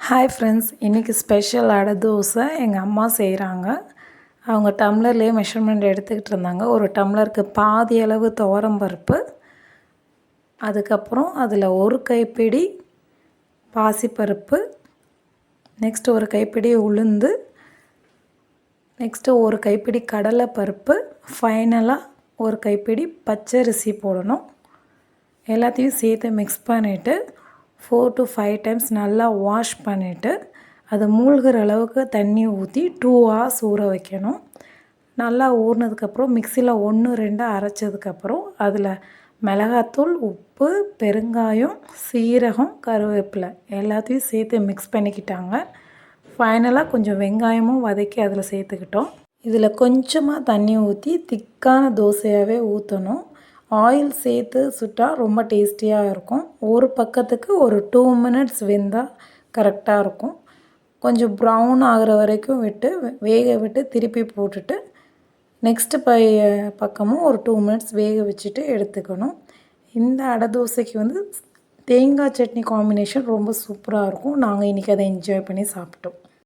Hi friends, இன்றைக்கி special அடை தோசை எங்கள் அம்மா செய்கிறாங்க. அவங்க டம்ளர்லேயே மெஷர்மெண்ட் எடுத்துக்கிட்டு இருந்தாங்க. ஒரு டம்ளருக்கு பாதி அளவு துவரம்பருப்பு, அதுக்கப்புறம் அதில் ஒரு கைப்பிடி பாசிப்பருப்பு, நெக்ஸ்ட்டு ஒரு கைப்பிடி உளுந்து, நெக்ஸ்ட்டு ஒரு கைப்பிடி கடலைப்பருப்பு, ஃபைனலாக ஒரு கைப்பிடி பச்சரிசி போடணும். எல்லாத்தையும் சேர்த்து மிக்ஸ் பண்ணிவிட்டு 4 to 5 டைம்ஸ் நல்லா வாஷ் பண்ணிவிட்டு அதை மூழ்கிற அளவுக்கு தண்ணி ஊற்றி 2 hours ஊற வைக்கணும். நல்லா ஊறினதுக்கப்புறம் மிக்சியில் 1-2 அரைச்சதுக்கப்புறம் அதில் மிளகாத்தூள், உப்பு, பெருங்காயம், சீரகம், கருவேப்பிலை எல்லாத்தையும் சேர்த்து மிக்ஸ் பண்ணிக்கிட்டாங்க. ஃபைனலாக கொஞ்சம் வெங்காயமும் வதக்கி அதில் சேர்த்துக்கிட்டோம். இதில் கொஞ்சமாக தண்ணி ஊற்றி திக்கான தோசையாகவே ஊற்றணும். ஆயில் சேர்த்து சுட்டால் ரொம்ப டேஸ்டியாக இருக்கும். ஒரு பக்கத்துக்கு ஒரு 2 minutes வெந்தால் கரெக்டாக இருக்கும். கொஞ்சம் ப்ரௌன் ஆகிற வரைக்கும் வேக விட்டு திருப்பி போட்டுட்டு நெக்ஸ்ட்டு பக்கமும் ஒரு 2 minutes வேக வச்சுட்டு எடுத்துக்கணும். இந்த அடை தோசைக்கு தேங்காய் சட்னி காம்பினேஷன் ரொம்ப சூப்பராக இருக்கும். நாங்கள் இன்றைக்கி அதை என்ஜாய் பண்ணி சாப்பிட்டோம்.